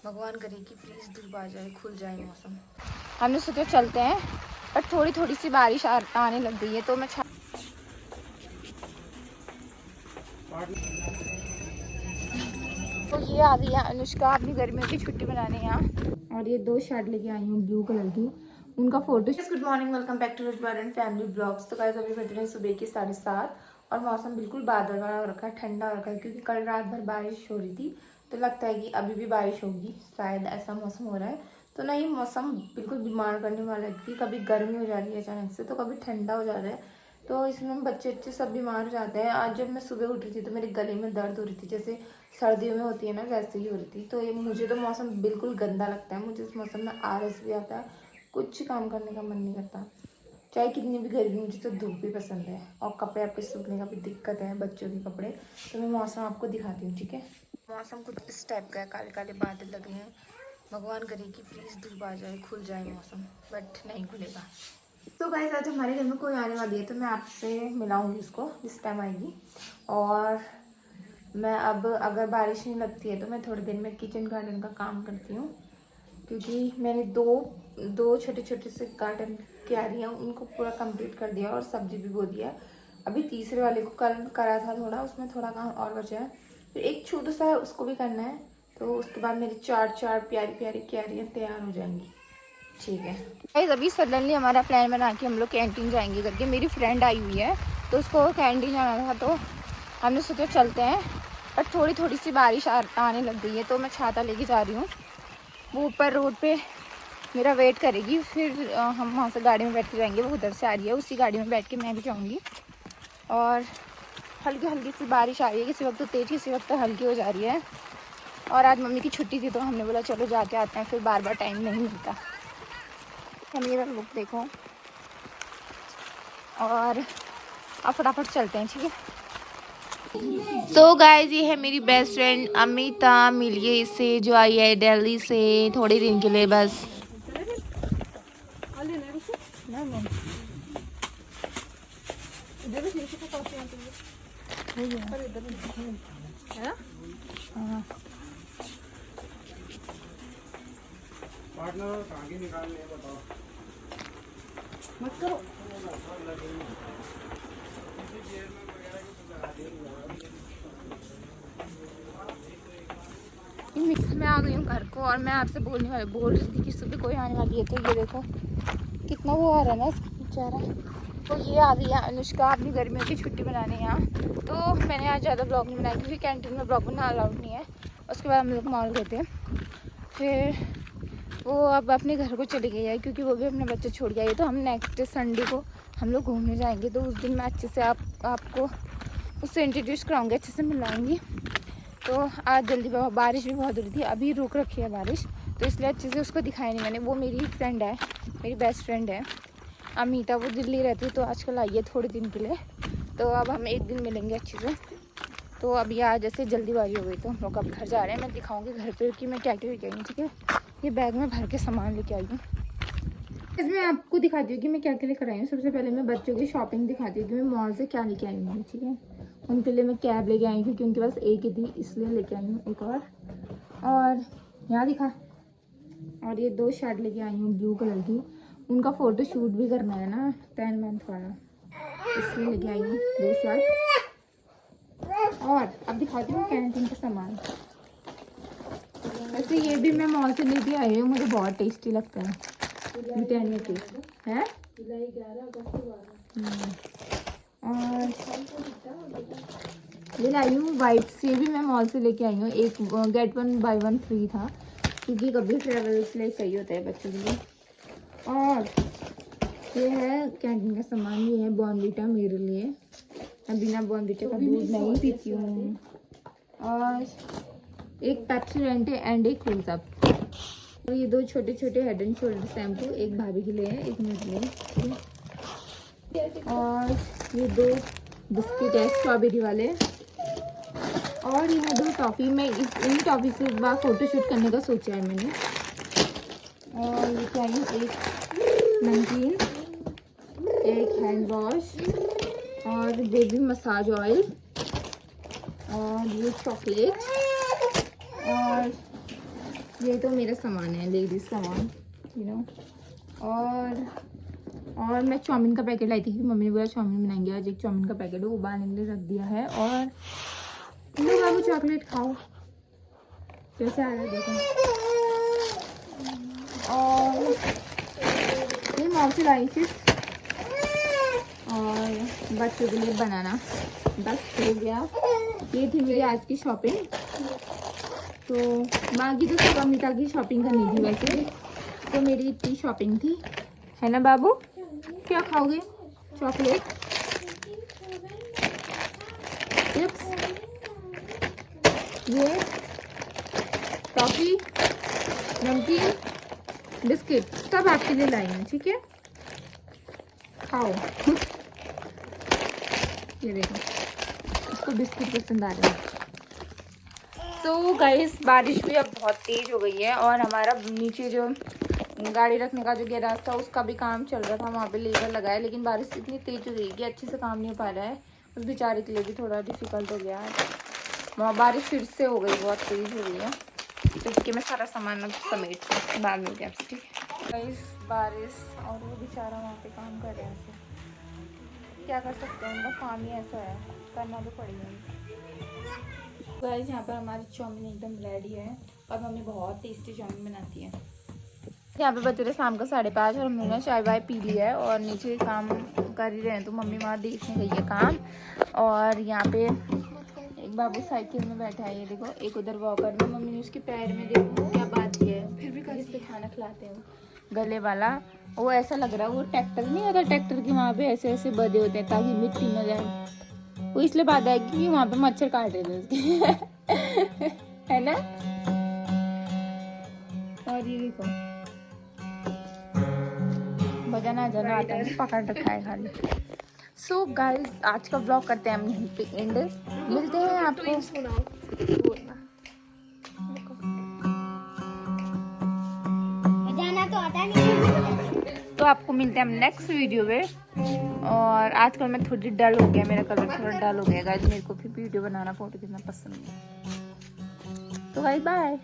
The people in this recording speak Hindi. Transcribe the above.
भगवान करे कि प्लीज धूप आ जाए, खुल जाए मौसम। हमने सोचा चलते हैं, पर थोड़ी थोड़ी सी बारिश आने लग गई है, तो मैं तो ये आ गई है अनुष्का अपनी गर्मियों की छुट्टी मनाने यहाँ, और ये 2 शर्ट लेके आई हूँ ब्लू कलर की, उनका photo. Good morning, welcome back to Rajwar and family blogs. तो गाइस अभी बज रहे हैं सुबह के 7:30 और मौसम बिल्कुल बादल वाला हो रखा है, ठंडा हो रखा है, क्योंकि कल रात भर बारिश हो रही थी। तो लगता है कि अभी भी बारिश होगी, शायद ऐसा मौसम हो रहा है। तो ना ये मौसम बिल्कुल बीमार करने वाला है, क्योंकि कभी गर्मी हो जा रही है अचानक से, तो कभी ठंडा हो जा रहा है। तो इसमें बच्चे बच्चे सब बीमार हो जाते हैं। आज जब मैं सुबह उठ रही थी तो मेरे गले में दर्द हो रही थी, जैसे सर्दियों में होती है ना, वैसे ही हो रही थी। तो ये मुझे तो मौसम बिल्कुल गंदा लगता है, मुझे इस मौसम में आलस भी आता है, कुछ काम करने का मन नहीं करता। चाहे कितनी भी गर्मी, मुझे तो धूप भी पसंद है, और कपड़े आपके सूखने का भी दिक्कत है, बच्चों के कपड़े। तो मैं मौसम आपको दिखाती हूँ, ठीक है। मौसम कुछ इस टाइप का है, काले काले बादल लगे हैं। भगवान करे कि प्लीज़ धूप आ जाए, खुल जाए मौसम, बट नहीं खुलेगा। तो गाइस आज हमारे घर में कोई आने वाली है, तो मैं आपसे मिलाऊंगी उसको जिस टाइम आएगी। और मैं अब अगर बारिश नहीं लगती है तो मैं थोड़ी देर में किचन गार्डन का काम करती हूँ, क्योंकि मैंने दो छोटे छोटे से गार्डन क्यारी हैं, उनको पूरा कंप्लीट कर दिया और सब्जी भी बो दिया। अभी तीसरे वाले को कल करा था थोड़ा, उसमें थोड़ा काम और बचा है, फिर एक छोटा सा उसको भी करना है। तो उसके बाद मेरी चार प्यारी प्यारी क्यारियाँ तैयार हो जाएंगी, ठीक है। गाइस अभी सडनली हमारा प्लान बना के हम लोग कैंटीन जाएंगे करके, मेरी फ्रेंड आई हुई है तो उसको कैंटीन जाना था, तो हमने सोचा चलते हैं, पर थोड़ी थोड़ी सी बारिश आने लग गई है, तो मैं छाता लेके जा रही हूँ। वो ऊपर रोड पे मेरा वेट करेगी, फिर हम वहाँ से गाड़ी में बैठ के जाएंगे। वो उधर से आ रही है, उसी गाड़ी में बैठ के मैं भी जाऊँगी। और हल्की हल्की सी बारिश आ रही है, किसी वक्त तो तेज़, किसी वक्त तो हल्की हो जा रही है। और आज मम्मी की छुट्टी थी, तो हमने बोला चलो जाके आते हैं, फिर बार बार टाइम नहीं मिलता। मेरा लुक देखो, और अब फटाफट चलते हैं, ठीक है। तो गाइज ये है मेरी बेस्ट फ्रेंड अमिता, मिलिए इससे, जो आई है दिल्ली से थोड़े दिन के लिए बस। मत करो। मैं आ गई हूँ घर को, और मैं आपसे बोल रही थी कि सुबह कोई आने वाली है, तो ये देखो कितना वो आ रहा है ना बेचारा। तो ये आ गई है अनुष्का अपनी गर्मियों की छुट्टी मनाने यहाँ। तो मैंने आज ज़्यादा ब्लॉग नहीं बनाया, क्योंकि कैंटीन में ब्लॉग बनाना अलाउड नहीं है। उसके बाद हम लोग मॉल गए थे, फिर वो अब अपने घर को चली गई है, क्योंकि वो भी अपने बच्चे छोड़ गया है। तो हम नेक्स्ट संडे को हम लोग घूमने जाएंगे, तो उस दिन मैं अच्छे से आपको उससे इंट्रोड्यूस कराऊंगी, अच्छे से मिलाऊंगी। तो आज जल्दी बारिश भी बहुत हो रही थी, अभी रुक रखी है बारिश, तो इसलिए अच्छे से उसको दिखाया नहीं मैंने। वो मेरी फ्रेंड है, मेरी बेस्ट फ्रेंड है अमिता, वो दिल्ली रहती है, तो आजकल आई है थोड़े दिन के लिए। तो अब हम एक दिन मिलेंगे अच्छे से। तो अभी आज जैसे जल्दीबाजी हो गई, तो हम लोग अब घर जा रहे हैं। मैं दिखाऊंगी घर पे कि मैं क्या क्या लेके आई हूँ, ठीक है। ये बैग में भर के सामान लेके आई हूँ। इसमें आपको दिखाती हूँ कि मैं क्या क्या लेकर आई हूँ। सबसे पहले मैं बच्चों की शॉपिंग दिखाती हूँ कि मैं मॉल से क्या लेके आई हूँ, ठीक है। उनके लिए मैं कैब लेके आई हूँ, क्योंकि उनके पास एक ही थी, इसलिए लेके आई हूँ एक और यहाँ दिखा। और ये 2 शर्ट लेके आई हूँ ब्लू कलर की, उनका फ़ोटो शूट भी करना है ना 10 मंथ वाला, इसलिए लेके आई हूँ 2 शर्ट। और अब दिखाती हूँ कैंटीन का सामान। वैसे ये भी मैं मॉल से लेके आई हूँ, मुझे बहुत टेस्टी लगता है ब्रिटानिया केक है। और ये लाई हूँ वाइट से, भी मैं मॉल से लेके आई हूँ, एक गेट 1 बाय 1 फ्री था, क्योंकि कभी ट्रैवल के लिए सही होता है बच्चों के लिए। और ये है कैंटीन का सामान, ये है बॉर्नविटा मेरे लिए, मैं बिना बॉर्नविटा का दूध नहीं पीती हूँ। और एक पेप्सोडेंट एंड एक क्लोज अप। और ये 2 छोटे छोटे हेड एंड शोल्डर शैम्पू, एक भाभी के लिए है, एक मेरे लिए। और ये 2 बिस्किट है स्ट्रॉबेरी वाले। और ये 2 टॉफ़ी, मैं इन टॉफ़ी से एक बार फ़ोटो शूट करने का सोचा है मैंने। और ये क्या है, एक नमकीन, एक हैंड वॉश, और बेबी मसाज ऑयल, और ये चॉकलेट, और ये तो मेरा सामान है, लेडीज सामान, यू नो। और मैं चाउमीन का पैकेट लाई थी क्योंकि मम्मी ने बोला चाउमीन बनाएंगे आज। एक चाउमीन का पैकेट वो उबालने के लिए रख दिया है। और लो बाबू चॉकलेट खाओ, कैसे आ रहा है देखो। और ये मॉम से लाई थी और बच्चों के लिए बनाना। बस हो गया, ये थी मेरी आज की शॉपिंग। तो बाकी तो सब अमिता की शॉपिंग करनी थी वैसे, तो मेरी इतनी शॉपिंग थी, है ना बाबू। क्या खाओगे? चॉकलेट, चिप्स, ये टॉफी, नमकीन, बिस्किट सब आपके लिए लाई हैं, ठीक है, खाओ। ये देखो, इसको बिस्किट पसंद आ रहे हैं। तो गाइस बारिश भी अब बहुत तेज़ हो गई है और हमारा नीचे जो गाड़ी रखने का जो गैराज था उसका भी काम चल रहा था, वहाँ पे लेबर लगाया, लेकिन बारिश इतनी तेज़ हो गई कि अच्छे से काम नहीं हो पा रहा है। उस बेचारे के लिए भी थोड़ा डिफ़िकल्ट हो गया है। वहाँ बारिश फिर से हो गई, बहुत तेज़ हो गई है, तो इसके मैं सारा सामान अब समेट बाद में आपसे, ठीक है। गाइस बारिश और वो बेचारा वहाँ पे काम कर रहे हैं, क्या कर सकते हैं, उनका काम ही ऐसा है, करना तो पड़ेगा। गाइस यहाँ पर हमारी चाउमीन एकदम रेडी है और मम्मी बहुत टेस्टी चाउमीन बनाती है। यहाँ पे बज रहे शाम का 5:30 और हमने ना चाय वाय पी लिया है और नीचे काम कर ही रहे हैं, तो मम्मी वहाँ देखने गई है काम। और यहाँ पे एक बाबू साइकिल में बैठा है, ये देखो, एक उधर वॉकर में, मम्मी ने उसके पैर में देखो क्या बात की है, फिर भी किससे खाना खिलाते हैं गले वाला। वो ऐसा लग रहा है वो ट्रैक्टर नहीं होता, ट्रैक्टर के वहाँ पे ऐसे ऐसे बदे होते हैं ताकि मिट्टी न जाए, वो इसलिए बात है कि वहाँ पे मच्छर काट रहे थे उसके है ना। और ये देखो वजन आ जाना आता है, पकड़ रखा है खाली। सो गाइस आज का व्लॉग करते हैं हम यहीं पे एंड, मिलते हैं आपको। जाना तो आता नहीं। तो आपको मिलते हैं हम नेक्स्ट वीडियो में। और आजकल मैं थोड़ी डल हो गया, मेरा कलर थोड़ा डल हो गया गाइस, मेरे को भी वीडियो बनाना फोटो खींचना पसंद है। तो गाइस बाय।